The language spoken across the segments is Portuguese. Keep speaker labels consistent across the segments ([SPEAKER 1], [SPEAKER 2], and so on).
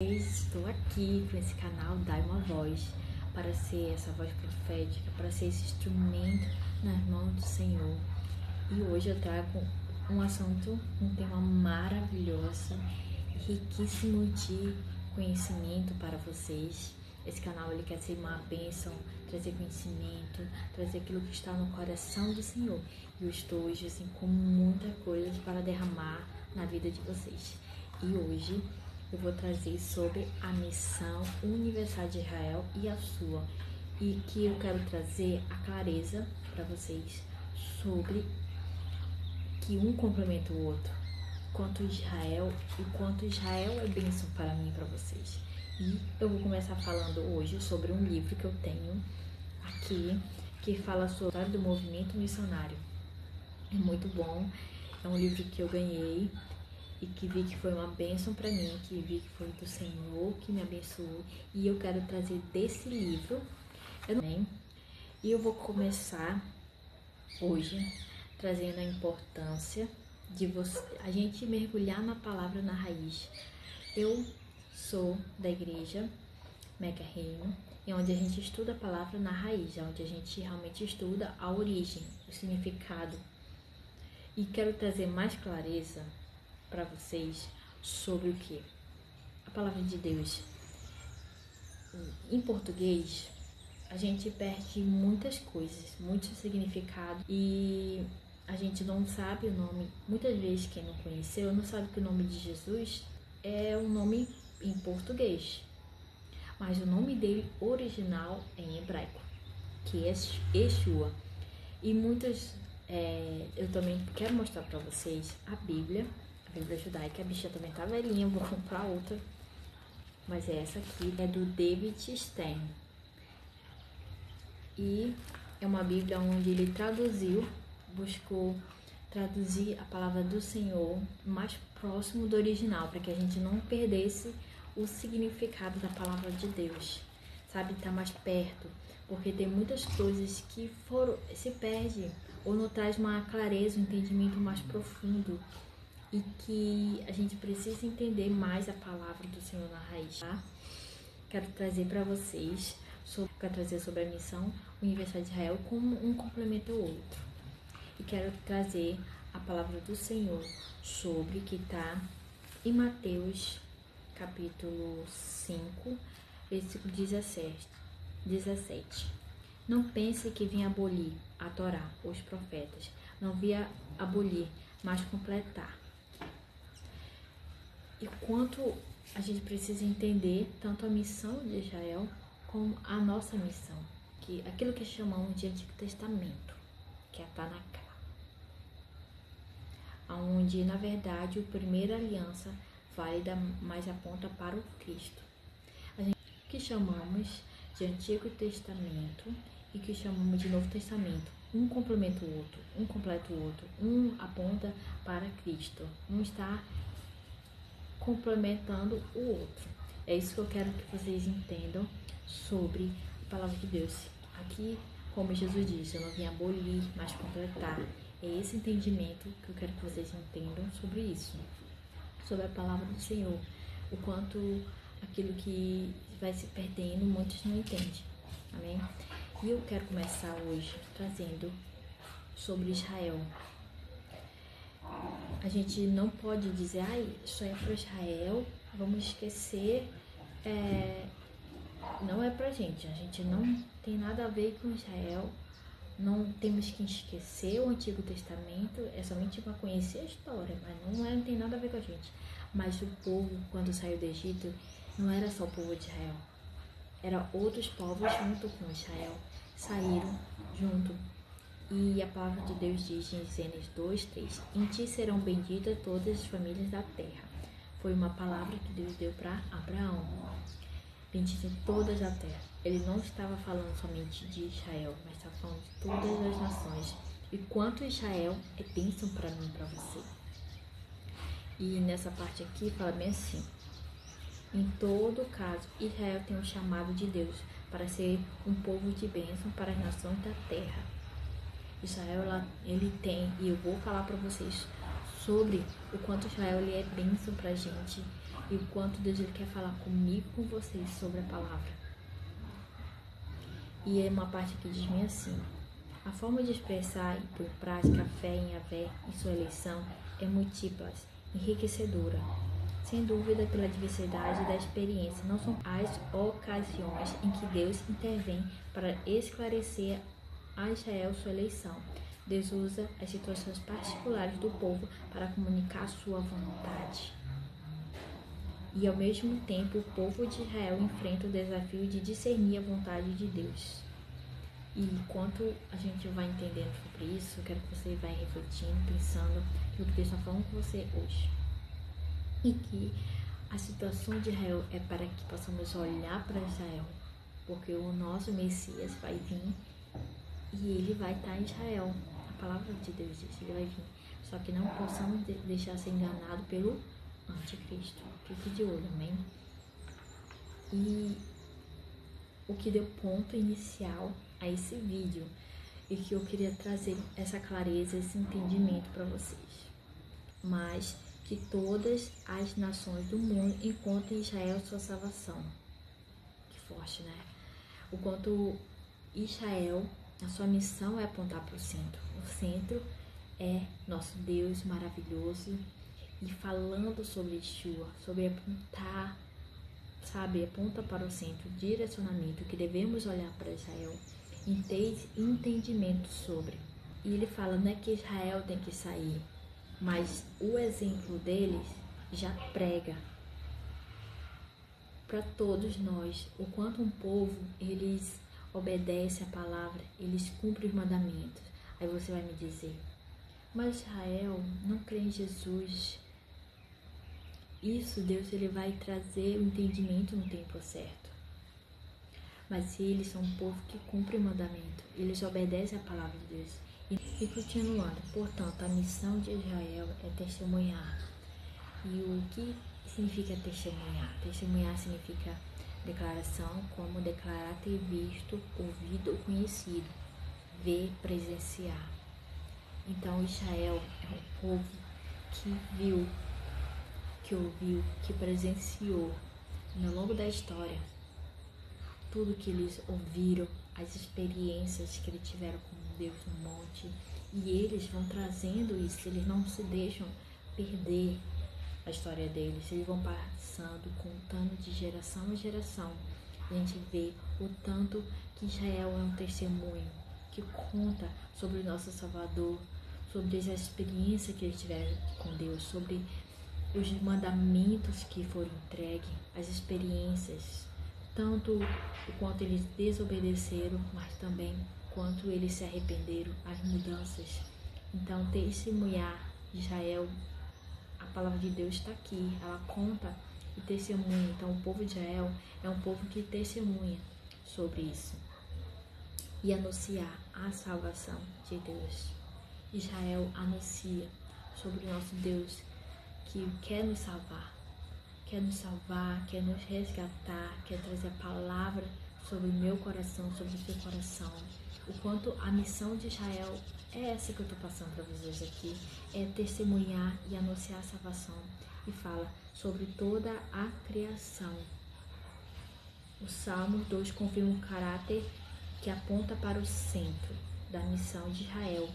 [SPEAKER 1] Estou aqui com esse canal Dai Uma Voz, para ser essa voz profética, para ser esse instrumento nas mãos do Senhor. E hoje eu trago um assunto, um tema maravilhoso, riquíssimo de conhecimento para vocês. Esse canal ele quer ser uma bênção, trazer conhecimento, trazer aquilo que está no coração do Senhor. E eu estou hoje assim, com muita coisa para derramar na vida de vocês. E hoje eu vou trazer sobre a missão universal de Israel e a sua. E que eu quero trazer a clareza para vocês sobre que um complementa o outro. Quanto Israel é bênção para mim e para vocês. E eu vou começar falando hoje sobre um livro que eu tenho aqui, que fala sobre a história do movimento missionário. É muito bom, é um livro que eu ganhei e que vi que foi uma bênção para mim, que vi que foi do Senhor que me abençoou, e eu quero trazer desse livro também. E eu vou começar hoje trazendo a importância de a gente mergulhar na palavra na raiz. Eu sou da igreja Mega Reino, é onde a gente estuda a palavra na raiz, é onde a gente realmente estuda a origem, o significado. E quero trazer mais clareza para vocês sobre o que? A palavra de Deus. Em português, a gente perde muitas coisas, muitos significados, e a gente não sabe o nome. Muitas vezes quem não conheceu não sabe que o nome de Jesus é um nome em português, mas o nome dele original é em hebraico, que é Yeshua. E muitas, eu também quero mostrar para vocês a Bíblia judaica. A bicha também tá velhinha, eu vou comprar outra, mas essa aqui é do David Stern, e é uma Bíblia onde ele buscou traduzir a palavra do Senhor mais próximo do original, para que a gente não perdesse o significado da palavra de Deus, sabe, tá mais perto, porque tem muitas coisas que se perde ou não traz uma clareza, um entendimento mais profundo, e que a gente precisa entender mais a palavra do Senhor na raiz, tá? Quero trazer para vocês sobre a missão universal de Israel, como um complementa o outro. E quero trazer a palavra do Senhor sobre que está em Mateus capítulo 5, versículo 17. Não pense que vim abolir a Torá, os profetas. Não vim abolir, mas completar. E quanto a gente precisa entender tanto a missão de Israel como a nossa missão, que aquilo que chamamos de Antigo Testamento, que é a Tanakh, onde na verdade a primeira aliança válida mais aponta para o Cristo. A gente que chamamos de Antigo Testamento e que chamamos de Novo Testamento, um complementa o outro, um completa o outro, um aponta para Cristo, um está complementando o outro. É isso que eu quero que vocês entendam sobre a palavra de Deus. Aqui, como Jesus disse, eu não vim abolir, mas completar. É esse entendimento que eu quero que vocês entendam sobre isso, sobre a palavra do Senhor. O quanto aquilo que vai se perdendo, muitos não entendem. Amém? E eu quero começar hoje trazendo sobre Israel. A gente não pode dizer, isso é para Israel, vamos esquecer, não é pra gente. A gente não tem nada a ver com Israel, não temos que esquecer o Antigo Testamento, é somente para conhecer a história, mas não tem nada a ver com a gente. Mas o povo, quando saiu do Egito, não era só o povo de Israel, eram outros povos junto com Israel, saíram junto. E a palavra de Deus diz em Gênesis 2:3: em ti serão benditas todas as famílias da terra. Foi uma palavra que Deus deu para Abraão. Bendita todas a terra. Ele não estava falando somente de Israel, mas estava falando de todas as nações. E quanto Israel é bênção para mim e para você. E nessa parte aqui fala bem assim: em todo caso, Israel tem um chamado de Deus para ser um povo de bênção para as nações da terra. Israel, ele tem, e eu vou falar para vocês sobre o quanto Israel ele é bênção pra gente e o quanto Deus ele quer falar comigo e com vocês sobre a palavra. E é uma parte que diz bem assim: a forma de expressar e pôr em prática a fé em Yahvé e sua eleição é múltipla, enriquecedora. Sem dúvida, pela diversidade da experiência, não são as ocasiões em que Deus intervém para esclarecer a Israel sua eleição. Deus usa as situações particulares do povo para comunicar sua vontade. E ao mesmo tempo, o povo de Israel enfrenta o desafio de discernir a vontade de Deus. E enquanto a gente vai entendendo sobre isso, eu quero que você vá refletindo, pensando no que Deus está falando com você hoje. E que a situação de Israel é para que possamos olhar para Israel, porque o nosso Messias vai vir e ele vai estar em Israel. A palavra de Deus diz, ele vai vir. Só que não possamos deixar ser enganado pelo anticristo. Fique de olho, amém? E o que deu ponto inicial a esse vídeo e que eu queria trazer essa clareza, esse entendimento para vocês. Mas que todas as nações do mundo encontrem em Israel sua salvação. Que forte, né? O quanto Israel, a sua missão é apontar para o centro. O centro é nosso Deus maravilhoso. E falando sobre Yeshua, sobre apontar, sabe, aponta para o centro, direcionamento, que devemos olhar para Israel, entendimento sobre. E ele fala, não é que Israel tem que sair, mas o exemplo deles já prega para todos nós o quanto um povo, eles obedecem a palavra, eles cumprem os mandamentos. Aí você vai me dizer, mas Israel não crê em Jesus. Isso Deus ele vai trazer o entendimento no tempo certo. Mas eles são um povo que cumpre o mandamento, eles obedecem a palavra de Deus. E continuando, portanto, a missão de Israel é testemunhar. E o que significa testemunhar? Testemunhar significa declaração, como declarar ter visto, ouvido ou conhecido, ver, presenciar. Então Israel é um povo que viu, que ouviu, que presenciou no longo da história tudo que eles ouviram, as experiências que eles tiveram com Deus no monte, e eles vão trazendo isso, eles não se deixam perder a história deles, eles vão passando, contando de geração em geração. A gente vê o tanto que Israel é um testemunho que conta sobre o nosso Salvador, sobre a experiência que eles tiveram com Deus, sobre os mandamentos que foram entregues, as experiências, tanto o quanto eles desobedeceram, mas também quanto eles se arrependeram, as mudanças. Então, testemunhar Israel, a palavra de Deus está aqui, ela conta e testemunha. Então, o povo de Israel é um povo que testemunha sobre isso e anunciar a salvação de Deus. Israel anuncia sobre o nosso Deus que quer nos salvar, quer nos resgatar, quer trazer a palavra sobre o meu coração, sobre o seu coração. O quanto a missão de Israel é essa que eu estou passando para vocês aqui, é testemunhar e anunciar a salvação. E fala sobre toda a criação. O Salmo 2 confirma um caráter que aponta para o centro da missão de Israel.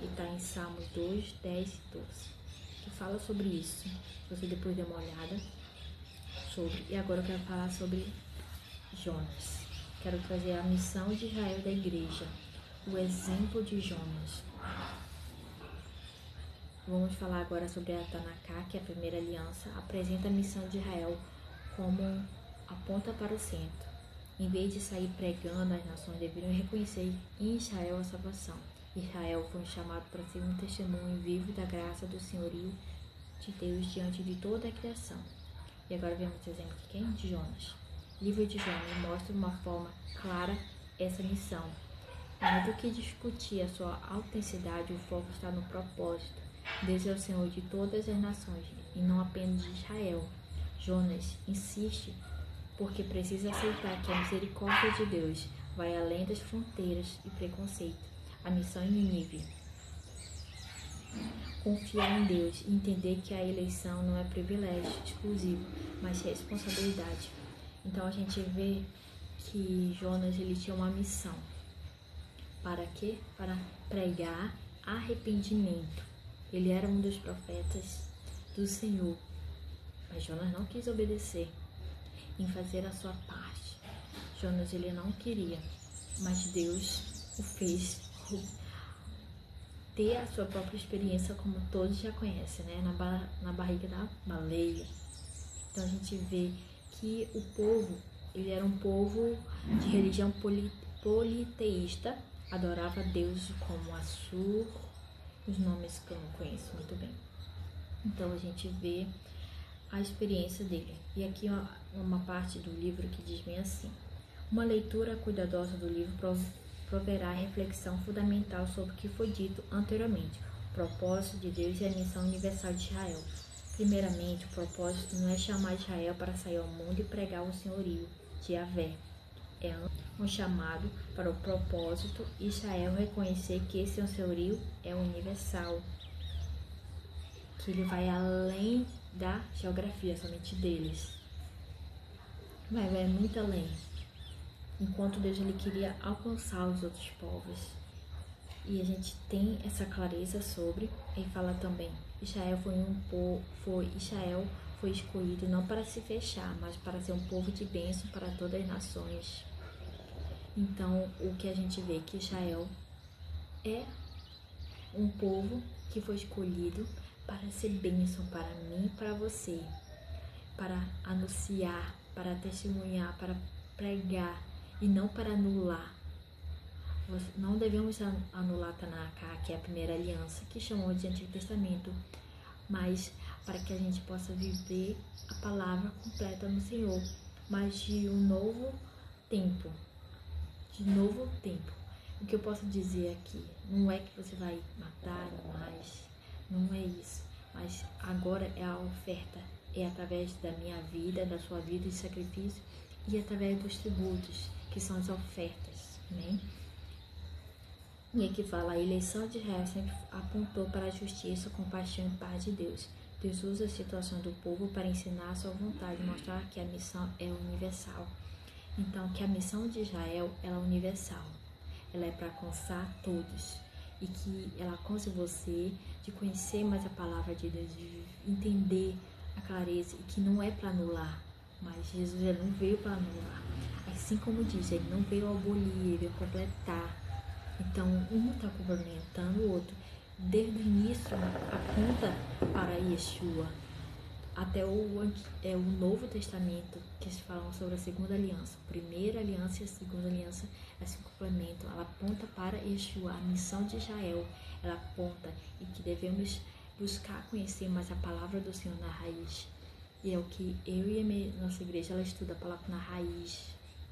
[SPEAKER 1] E está em Salmos 2, 10 e 12. Que fala sobre isso. Você depois dê uma olhada sobre. E agora eu quero falar sobre Jonas. Quero trazer a missão de Israel da igreja, o exemplo de Jonas. Vamos falar agora sobre a Tanaká, que é a primeira aliança, apresenta a missão de Israel como aponta para o centro. Em vez de sair pregando, as nações deveriam reconhecer em Israel a salvação. Israel foi chamado para ser um testemunho vivo da graça do senhorio de Deus diante de toda a criação. E agora vemos o exemplo de quem? De Jonas. O livro de Jonas mostra de uma forma clara essa missão. Mais do que discutir a sua autenticidade, o foco está no propósito. Deus é o Senhor de todas as nações e não apenas de Israel. Jonas insiste porque precisa aceitar que a misericórdia de Deus vai além das fronteiras e preconceito. A missão em Nínive. confiar em Deus e entender que a eleição não é privilégio exclusivo, mas responsabilidade. Então a gente vê que Jonas ele tinha uma missão. Para quê? Para pregar arrependimento. Ele era um dos profetas do Senhor, mas Jonas não quis obedecer em fazer a sua parte. Jonas ele não queria, mas Deus o fez ter a sua própria experiência, como todos já conhecem, né? Na barriga da baleia. Então a gente vê que o povo, ele era um povo de religião politeísta, adorava deuses como Assur, os nomes que eu não conheço muito bem. Então a gente vê a experiência dele. E aqui uma parte do livro que diz bem assim: uma leitura cuidadosa do livro proverá reflexão fundamental sobre o que foi dito anteriormente, o propósito de Deus e a missão universal de Israel. Primeiramente, o propósito não é chamar Israel para sair ao mundo e pregar o senhorio de Yahvé. É um chamado para o propósito Israel reconhecer que esse senhorio é universal, que ele vai além da geografia somente deles, vai muito além. Enquanto Deus ele queria alcançar os outros povos. E a gente tem essa clareza sobre, ele fala também, Israel foi escolhido não para se fechar, mas para ser um povo de bênção para todas as nações. Então, o que a gente vê que Israel é um povo que foi escolhido para ser bênção para mim e para você, para anunciar, para testemunhar, para pregar e não para anular. Não devemos anular Tanakh, que é a primeira aliança, que chamou de Antigo Testamento, mas para que a gente possa viver a palavra completa no Senhor, mas de um novo tempo. O que eu posso dizer aqui, não é que você vai matar animais, não é isso, mas agora é a oferta, é através da minha vida, da sua vida de sacrifício e através dos tributos, que são as ofertas, né? E aqui fala, a eleição de Israel sempre apontou para a justiça, compaixão e paz de Deus. Deus usa a situação do povo para ensinar a sua vontade, mostrar que a missão é universal. Então, que a missão de Israel ela é universal. Ela é para alcançar todos. E que ela alcance você de conhecer mais a palavra de Deus, de entender a clareza, e que não é para anular. Mas Jesus ele não veio para anular. Assim como diz, ele não veio abolir, ele veio completar. Então, um está complementando o outro. Desde o início, aponta para Yeshua. Até o Novo Testamento, que se fala sobre a segunda aliança. A primeira aliança e a segunda aliança se complementam. Ela aponta para Yeshua, a missão de Israel. Ela aponta e que devemos buscar conhecer mais a palavra do Senhor na raiz. E é o que eu e a nossa igreja ela estuda a palavra na raiz.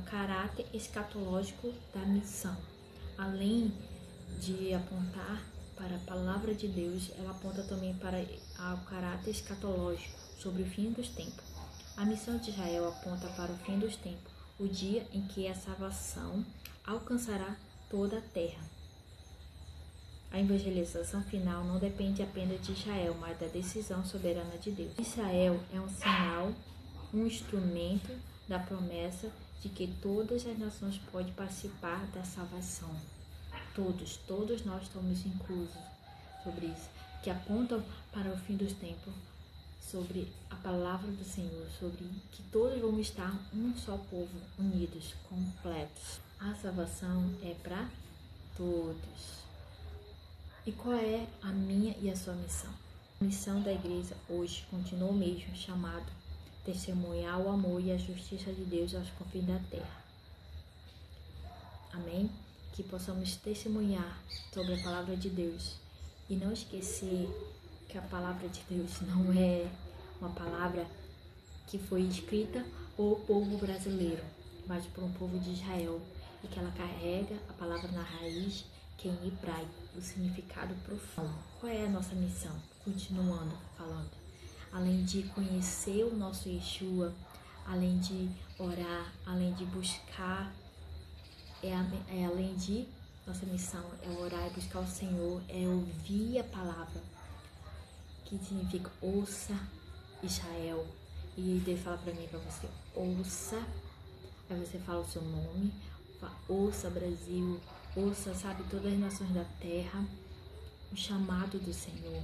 [SPEAKER 1] O caráter escatológico da missão. Além de apontar para a palavra de Deus, ela aponta também para o caráter escatológico, sobre o fim dos tempos. A missão de Israel aponta para o fim dos tempos, o dia em que a salvação alcançará toda a terra. A evangelização final não depende apenas de Israel, mas da decisão soberana de Deus. Israel é um sinal, um instrumento da promessa de que todas as nações podem participar da salvação. Todos nós estamos inclusos sobre isso, que apontam para o fim dos tempos, sobre a palavra do Senhor, sobre que todos vamos estar um só povo, unidos, completos. A salvação é para todos. E qual é a minha e a sua missão? A missão da igreja hoje continua o mesmo, chamado testemunhar o amor e a justiça de Deus aos confins da terra. Amém? Que possamos testemunhar sobre a palavra de Deus e não esquecer que a palavra de Deus não é uma palavra que foi escrita por povo brasileiro, mas por um povo de Israel, e que ela carrega a palavra na raiz, que é em hebraico, o significado profundo. Qual é a nossa missão? Continuando falando, além de conhecer o nosso Yeshua, além de orar, além de buscar, além de nossa missão é orar e buscar o Senhor, é ouvir a palavra, que significa ouça Israel. E Deus fala pra mim e pra você, ouça. Aí você fala o seu nome, fala, ouça Brasil, ouça, sabe, todas as nações da terra. O chamado do Senhor,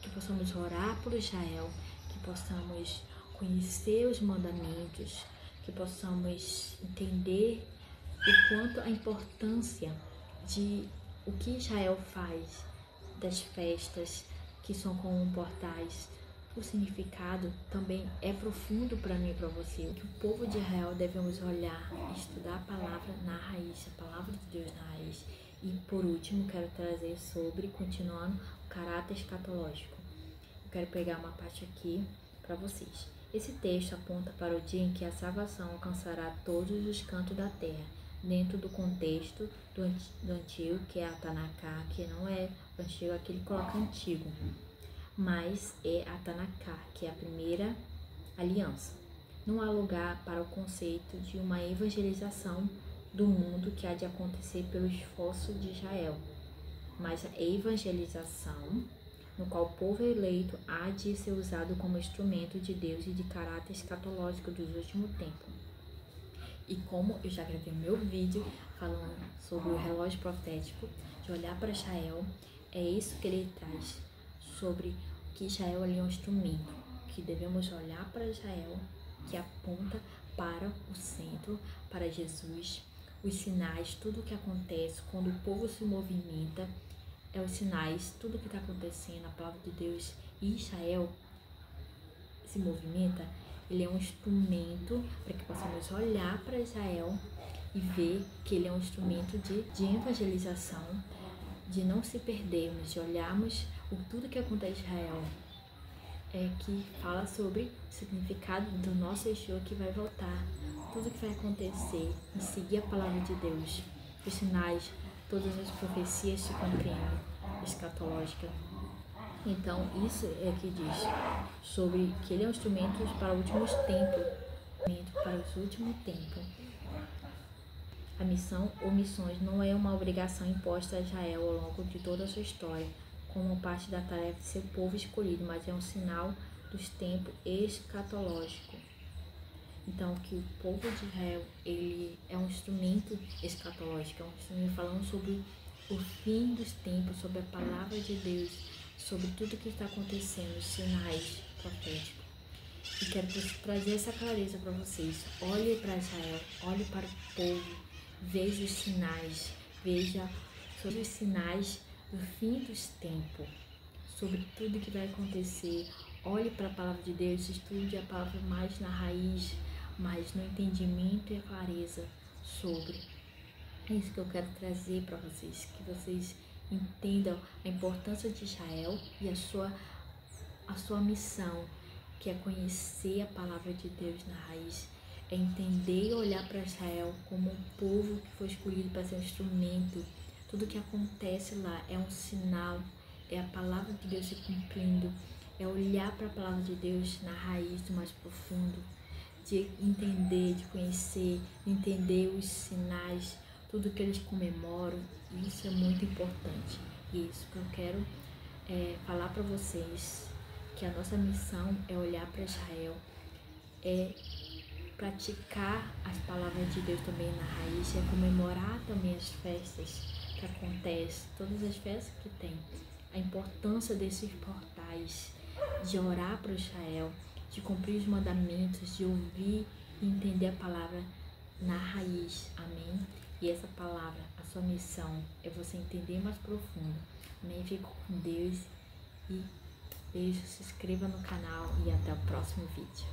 [SPEAKER 1] que possamos orar por Israel, que possamos conhecer os mandamentos, que possamos entender o quanto a importância de o que Israel faz, das festas que são como portais. O significado também é profundo para mim e para você. Que o povo de Israel devemos olhar e estudar a palavra na raiz, a palavra de Deus na raiz. E por último, quero trazer sobre, continuando, o caráter escatológico. Eu quero pegar uma parte aqui para vocês. Esse texto aponta para o dia em que a salvação alcançará todos os cantos da terra, dentro do contexto do antigo, que é a Tanaká, que não é o antigo, aquele que coloca antigo, mas é a Tanaká, que é a primeira aliança. Não há lugar para o conceito de uma evangelização do mundo que há de acontecer pelo esforço de Israel, mas a evangelização no qual o povo eleito há de ser usado como instrumento de Deus e de caráter escatológico dos últimos tempos. E como eu já gravei meu vídeo falando sobre o relógio profético, de olhar para Israel, é isso que ele traz, sobre que Israel ali é um instrumento, que devemos olhar para Israel, que aponta para o centro, para Jesus, os sinais, tudo o que acontece quando o povo se movimenta, é os sinais, tudo o que está acontecendo, a palavra de Deus. E Israel se movimenta, ele é um instrumento para que possamos olhar para Israel e ver que ele é um instrumento de evangelização, de não se perdermos, de olharmos tudo que acontece em Israel, que fala sobre o significado do nosso Yeshua que vai voltar, tudo que vai acontecer, e seguir a palavra de Deus, os sinais, todas as profecias se cumprindo, escatológica. Então, isso é que diz sobre que ele é um instrumento para os últimos tempos. A missão ou missões não é uma obrigação imposta a Israel ao longo de toda a sua história, como parte da tarefa de ser povo escolhido, mas é um sinal dos tempos escatológicos. Então, que o povo de Israel, ele é um instrumento escatológico, é um instrumento falando sobre o fim dos tempos, sobre a palavra de Deus, sobre tudo que está acontecendo, os sinais proféticos. E quero trazer essa clareza para vocês. Olhe para Israel, olhe para o povo, veja os sinais, veja sobre os sinais do fim dos tempos, sobre tudo que vai acontecer. Olhe para a palavra de Deus, estude a palavra mais na raiz, mais no entendimento e a clareza sobre. É isso que eu quero trazer para vocês, que vocês entendam a importância de Israel e a sua missão, que é conhecer a palavra de Deus na raiz, é entender e olhar para Israel como um povo que foi escolhido para ser um instrumento. Tudo que acontece lá é um sinal, é a palavra de Deus se cumprindo, é olhar para a palavra de Deus na raiz do mais profundo, de entender, de conhecer, entender os sinais, tudo que eles comemoram. Isso é muito importante. E isso que eu quero falar para vocês, que a nossa missão é olhar para Israel, é praticar as palavras de Deus também na raiz, é comemorar também as festas que acontecem, todas as festas que tem, a importância desses portais, de orar para Israel, de cumprir os mandamentos, de ouvir e entender a palavra na raiz, amém? E essa palavra, a sua missão é você entender mais profundo, amém? Fico com Deus e beijo, se inscreva no canal e até o próximo vídeo.